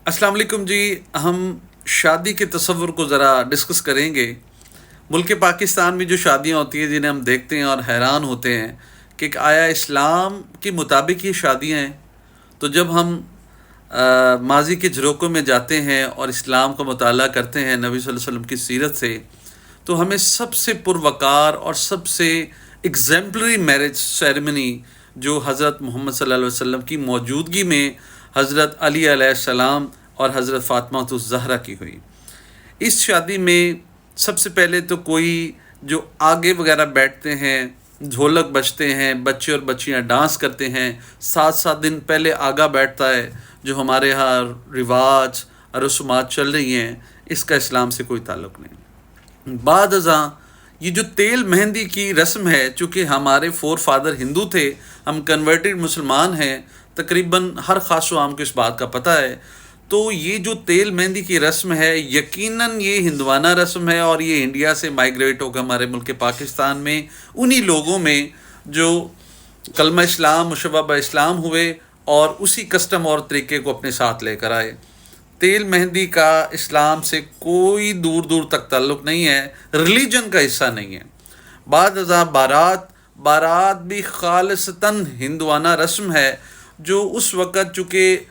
अस्सलाम वालेकुम जी। हम शादी के तसव्वुर को ज़रा डिस्कस करेंगे। मुल्क पाकिस्तान में जो शादियाँ होती हैं जिन्हें हम देखते हैं और हैरान होते हैं कि आया इस्लाम के मुताबिक ये शादियाँ हैं। तो जब हम माजी के झरोकों में जाते हैं और इस्लाम का मुताला करते हैं नबी सल्लल्लाहु अलैहि वसल्लम की सीरत से, तो हमें सबसे पुरवकार और सबसे एग्जेम्पलरी मैरिज सेरेमनी जो हज़रत मोहम्मद सल्लल्लाहु अलैहि वसल्लम की मौजूदगी में हज़रत अली अलैहिस्सलाम और हज़रत फ़ातिमा ज़हरा की हुई। इस शादी में सबसे पहले तो कोई जो आगे वगैरह बैठते हैं, ढोलक बजते हैं, बच्चे और बच्चियां डांस करते हैं, 7-7 दिन पहले आगा बैठता है, जो हमारे यहाँ रिवाज और रसूमात चल रही हैं, इसका इस्लाम से कोई ताल्लुक़ नहीं। बाद अज़ां ये जो तेल मेहंदी की रस्म है, चूँकि हमारे फोर फादर हिंदू थे, हम कन्वर्टेड मुसलमान हैं, तकरीबन हर ख़ास आम को इस बात का पता है। तो ये जो तेल मेहंदी की रस्म है, यकीनन ये हिंदवाना रस्म है और ये इंडिया से माइग्रेट होकर हमारे मुल्क पाकिस्तान में उन्हीं लोगों में जो कलमा इस्लाम मुशब्बह इस्लाम हुए और उसी कस्टम और तरीके को अपने साथ लेकर आए। तेल मेहंदी का इस्लाम से कोई दूर दूर तक ताल्लुक़ नहीं है, रिलीजन का हिस्सा नहीं है। बाद अज़ा बारात भी खालिसतन हिंदवाना रस्म है, जो उस वक़्त चूँकि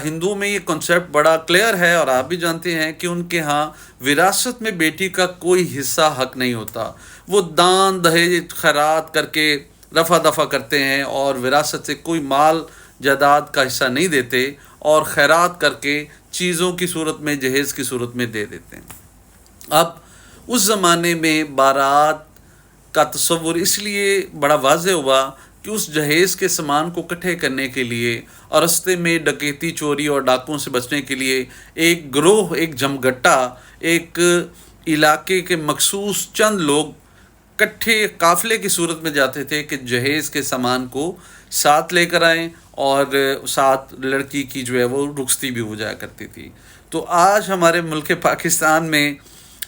हिंदू में ये कॉन्सेप्ट बड़ा क्लियर है और आप भी जानते हैं कि उनके यहाँ विरासत में बेटी का कोई हिस्सा हक नहीं होता। वो दान दहेज खैरात करके रफ़ा दफ़ा करते हैं और विरासत से कोई माल जायदाद का हिस्सा नहीं देते और खैरात करके चीज़ों की सूरत में जहेज़ की सूरत में दे देते हैं। अब उस ज़माने में बारात का तस्वुर इसलिए बड़ा वाज़ेह हुआ कि उस जहेज़ के सामान को इकट्ठे करने के लिए और रस्ते में डकैती चोरी और डाकुओं से बचने के लिए एक ग्रोह, एक जमगट्टा, एक इलाके के मखसूस चंद लोग इकट्ठे काफ़िले की सूरत में जाते थे कि जहेज़ के सामान को साथ लेकर आएँ और साथ लड़की की जो है वो रुखसती भी हो जाया करती थी। तो आज हमारे मुल्क पाकिस्तान में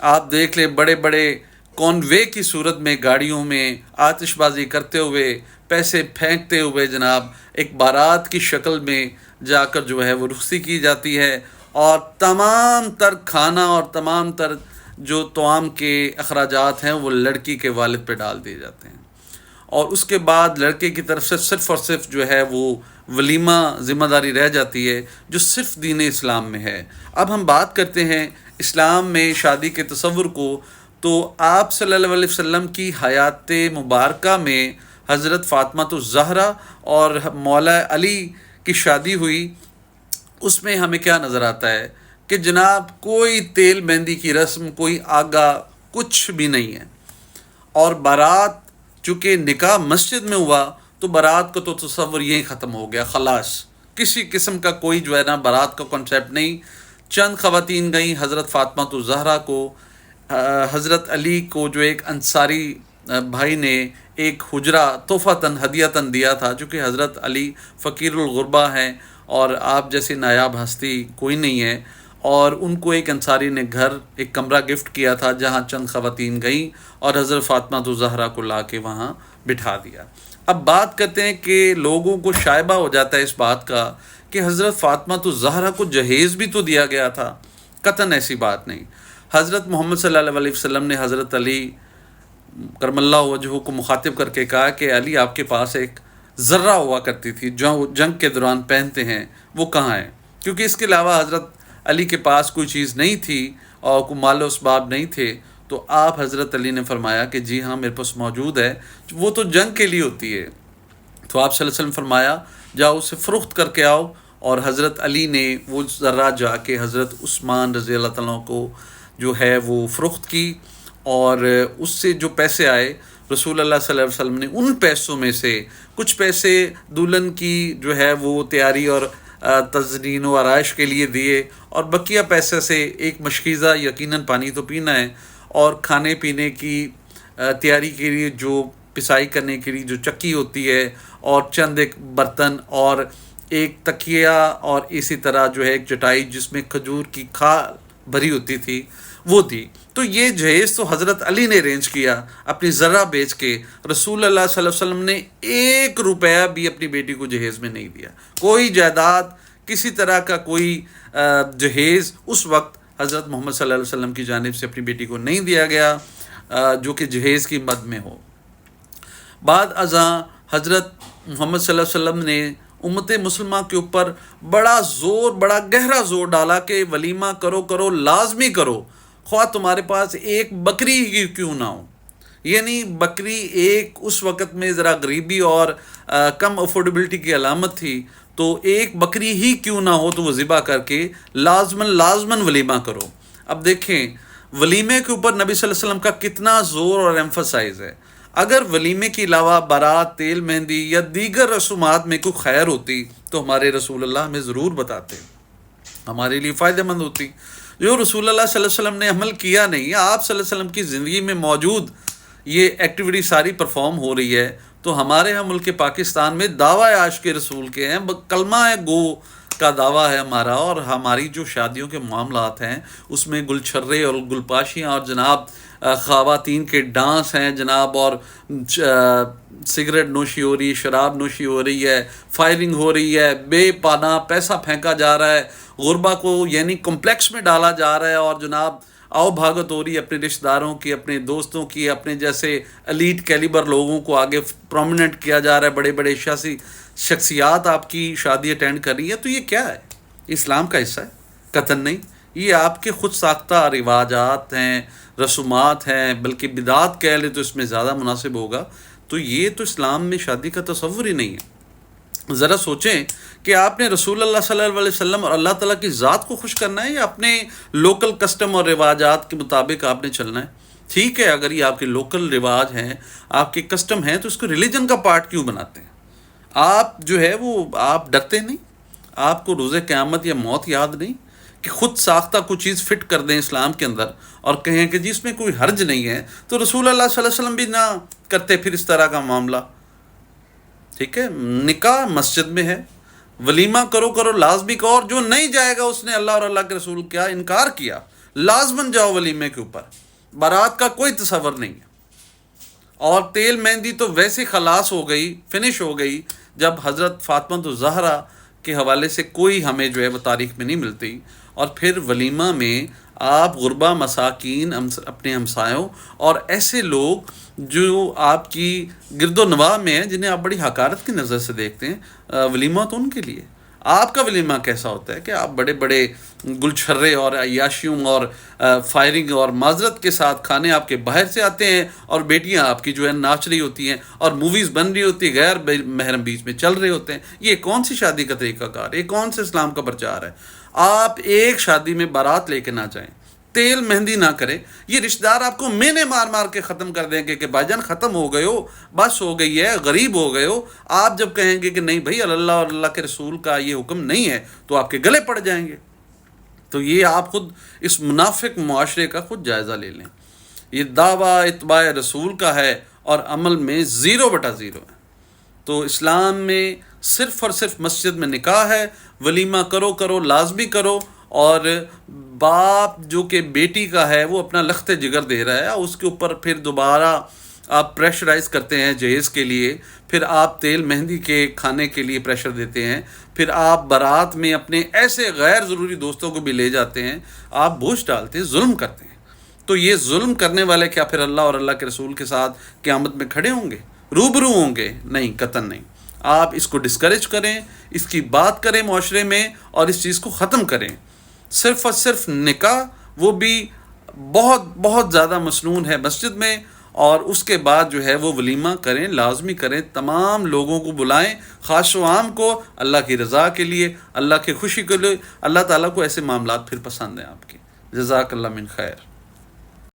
आप देख लें, बड़े बड़े कॉन्वे की सूरत में गाड़ियों में आतिशबाजी करते हुए, पैसे फेंकते हुए जनाब एक बारात की शक्ल में जाकर जो है वो रुखसती की जाती है और तमाम तर खाना और तमाम तर जो तमाम के अखराजात हैं वो लड़की के वालिद पे डाल दिए जाते हैं और उसके बाद लड़के की तरफ से सिर्फ़ और सिर्फ जो है वो वलीमा ज़िम्मेदारी रह जाती है जो सिर्फ दीन इस्लाम में है। अब हम बात करते हैं इस्लाम में शादी के तसव्वुर को। तो आप सल्लल्लाहु अलैहि वसल्लम की हयात मुबारका में हज़रत फ़ातिमा ज़हरा और मौला अली की शादी हुई। उसमें हमें क्या नज़र आता है कि जनाब कोई तेल मेहंदी की रस्म, कोई आगा, कुछ भी नहीं है। और बारात चूँकि निकाह मस्जिद में हुआ तो बारात का तो तस्वुर यहीं ख़त्म हो गया, खलास। किसी किस्म का कोई जो है ना बारात का कॉन्सेप्ट नहीं। चंद ख़वातीन गई, हज़रत फ़ातिमा ज़हरा को हज़रत अली को जो एक अंसारी भाई ने एक हुजरा तोहफ़तन हदियतन दिया था, चूँकि हज़रत अली फ़कीरुल गुरबा हैं और आप जैसे नायाब हस्ती कोई नहीं है, और उनको एक अंसारी ने घर, एक कमरा गिफ्ट किया था जहाँ चंद ख़वातीन गई और हज़रत फ़ातिमा ज़हरा को ला के वहाँ बिठा दिया। अब बात करते हैं कि लोगों को शायबा हो जाता है इस बात का कि हज़रत फ़ातिमा ज़हरा को जहेज़ भी तो दिया गया था। कतन ऐसी बात नहीं। हज़रत मोहम्मद सल्लल्लाहु अलैहि वसल्लम ने हज़रत अली करमल्लाहु वजहू को मुखातिब करके कहा कि अली, आपके पास एक ज़र्रा हुआ करती थी जो जंग के दौरान पहनते हैं, वो कहाँ है? क्योंकि इसके अलावा हज़रत अली के पास कोई चीज़ नहीं थी और कोई माल उसबाब नहीं थे। तो आप हज़रत अली ने फरमाया कि जी हाँ, मेरे पास मौजूद है, वो तो जंग के लिए होती है। तो आप सल्लल्लाहु अलैहि वसल्लम फरमाया, जाओ उसे फ़रोख्त करके आओ। और हज़रत अली ने वो ज़र्रा जाके हज़रत उस्मान रज़ी अल्लाह तआला को जो है वो फ़रोख्त की और उससे जो पैसे आए रसूल अल्लाह सल्लल्लाहु अलैहि वसल्लम ने उन पैसों में से कुछ पैसे दुल्हन की जो है वो तैयारी और तज़नीन व आराइश के लिए दिए और बकिया पैसे से एक मशकीज़ा, यकीनन पानी तो पीना है, और खाने पीने की तैयारी के लिए जो पिसाई करने के लिए जो चक्की होती है और चंद एक बर्तन और एक तकिया और इसी तरह जो है एक चटाई जिसमें खजूर की खाल भरी होती थी, वो थी। तो ये जहेज़ तो हज़रत अली ने अरेंज किया अपनी ज़र्रा बेच के। रसूल अल्लाह सल्लल्लाहु अलैहि वसल्लम ने 1 रुपया भी अपनी बेटी को जहेज़ में नहीं दिया। कोई जायदाद کسی طرح کا کوئی جہیز اس وقت حضرت محمد صلی اللہ علیہ وسلم کی جانب سے اپنی بیٹی کو نہیں دیا گیا جو کہ جہیز کی مد میں ہو۔ بعد ازاں حضرت محمد صلی اللہ علیہ وسلم نے امت مسلمہ کے اوپر بڑا گہرا زور ڈالا کہ ولیمہ کرو لازمی کرو، خواہ تمہارے پاس ایک بکری ہی کیوں نہ ہو۔ یعنی بکری ایک اس وقت میں ذرا غریبی اور کم افورڈیبلٹی کی علامت تھی، تو ایک بکری ہی کیوں نہ ہو تو وہ ذبح کر کے لازماً ولیمہ کرو۔ اب دیکھیں ولیمے کے اوپر نبی صلی اللہ علیہ وسلم کا کتنا زور اور ایمفسائز ہے۔ اگر ولیمے کے علاوہ بارات، تیل مہندی یا دیگر رسومات میں کوئی خیر ہوتی تو ہمارے رسول اللہ ہمیں ضرور بتاتے، ہمارے لیے فائدہ مند ہوتی۔ جو رسول اللہ صلی اللہ علیہ وسلم نے عمل کیا نہیں، آپ صلی اللہ علیہ وسلم کی زندگی میں موجود یہ ایکٹیویٹی ساری پرفارم ہو رہی ہے، تو ہمارے ہاں ملک پاکستان میں دعویٰ عاشق رسول کے ہیں، کلمہ گو کا دعویٰ ہے ہمارا، اور ہماری جو شادیوں کے معاملات ہیں اس میں گلچھرے اور گلپاشیاں اور جناب خواتین کے ڈانس ہیں جناب، اور سگریٹ نوشی ہو رہی ہے، شراب نوشی ہو رہی ہے، فائرنگ ہو رہی ہے، بے پناہ پیسہ پھینکا جا رہا ہے، غربا کو یعنی کمپلیکس میں ڈالا جا رہا ہے، اور جناب آؤ بھاگت ہو رہی ہے اپنے رشتہ داروں کی، اپنے دوستوں کی، اپنے جیسے ایلیٹ کیلیبر لوگوں کو آگے پرومیننٹ کیا جا رہا ہے، بڑے بڑے سیاسی شخصیات آپ کی شادی اٹینڈ کر رہی ہے۔ تو یہ کیا ہے؟ اسلام کا حصہ ہے؟ قطعاً نہیں، یہ آپ کے خود ساختہ رواجات ہیں، رسومات ہیں، بلکہ بدعات کہہ لیں تو اس میں زیادہ مناسب ہوگا۔ تو یہ تو اسلام میں شادی کا تصور ہی نہیں ہے۔ ذرا سوچیں کہ آپ نے رسول اللہ صلی اللہ علیہ وسلم اور اللہ تعالیٰ کی ذات کو خوش کرنا ہے یا اپنے لوکل کسٹم اور رواجات کے مطابق آپ نے چلنا ہے؟ ٹھیک ہے، اگر یہ آپ کے لوکل رواج ہیں، آپ کے کسٹم ہیں، تو اس کو ریلیجن کا پارٹ کیوں بناتے ہیں؟ آپ جو ہے وہ آپ ڈرتے نہیں؟ آپ کو روز قیامت یا موت یاد نہیں کہ خود ساختہ کوئی چیز فٹ کر دیں اسلام کے اندر اور کہیں کہ جس میں کوئی حرج نہیں ہے؟ تو رسول اللہ صلی اللہ علیہ وسلم بھی نہ کرتے پھر اس طرح کا معاملہ۔ ٹھیک ہے، نکاح مسجد میں ہے، ولیمہ کرو لازمی کرو، اور جو نہیں جائے گا اس نے اللہ اور اللہ کے رسول کیا انکار کیا، لازماً جاؤ ولیمے کے اوپر، بارات کا کوئی تصور نہیں ہے۔ اور تیل مہندی تو ویسے خلاص ہو گئی، فنش ہو گئی، جب حضرت فاطمہ الزہرا کے حوالے سے کوئی ہمیں جو ہے وہ تاریخ میں نہیں ملتی۔ اور پھر ولیمہ میں آپ غربا، مساکین، اپنے ہمسایوں اور ایسے لوگ جو آپ کی گرد و نواح میں ہیں جنہیں آپ بڑی حقارت کی نظر سے دیکھتے ہیں، ولیمہ تو ان کے لیے۔ آپ کا ولیمہ کیسا ہوتا ہے کہ آپ بڑے بڑے گلچھرے اور عیاشیوں اور فائرنگ اور معذرت کے ساتھ کھانے آپ کے باہر سے آتے ہیں، اور بیٹیاں آپ کی جو ہے ناچ رہی ہوتی ہیں اور موویز بن رہی ہوتی ہے، غیر محرم بیچ میں چل رہے ہوتے ہیں۔ یہ کون سی شادی کا طریقہ کار ہے؟ یہ کون سے اسلام کا پرچار ہے؟ آپ ایک شادی میں بارات لے کے نہ جائیں، تیل مہندی نہ کریں، یہ رشتہ دار آپ کو مینے مار کے ختم کر دیں گے کہ بھائی جان ختم ہو گئے ہو، بس ہو گئی ہے، غریب ہو گئے ہو۔ آپ جب کہیں گے کہ نہیں بھائی اللہ اور اللہ کے رسول کا یہ حکم نہیں ہے، تو آپ کے گلے پڑ جائیں گے۔ تو یہ آپ خود اس منافق معاشرے کا خود جائزہ لے لیں۔ یہ دعویٰ اتباع رسول کا ہے اور عمل میں 0/0 ہے۔ تو اسلام میں صرف اور صرف مسجد میں نکاح ہے، ولیمہ کرو لازمی کرو، اور باپ جو کہ بیٹی کا ہے وہ اپنا لخت جگر دے رہا ہے، اس کے اوپر پھر دوبارہ آپ پریشرائز کرتے ہیں جہیز کے لیے، پھر آپ تیل مہندی کے کھانے کے لیے پریشر دیتے ہیں، پھر آپ بارات میں اپنے ایسے غیر ضروری دوستوں کو بھی لے جاتے ہیں، آپ بوجھ ڈالتے ہیں، ظلم کرتے ہیں۔ تو یہ ظلم کرنے والے کیا پھر اللہ اور اللہ کے رسول کے ساتھ قیامت میں کھڑے ہوں گے، روبرو ہوں گے؟ نہیں، قطعاً نہیں۔ آپ اس کو ڈسکریج کریں، اس کی بات کریں معاشرے میں، اور اس چیز کو ختم کریں۔ صرف اور صرف نکاح، وہ بھی بہت زیادہ مسنون ہے مسجد میں، اور اس کے بعد جو ہے وہ ولیمہ کریں، لازمی کریں، تمام لوگوں کو بلائیں، خاص و عام کو، اللہ کی رضا کے لیے، اللہ کی خوشی کے لیے۔ اللہ تعالیٰ کو ایسے معاملات پھر پسند ہیں آپ کے۔ جزاک اللہ من خیر۔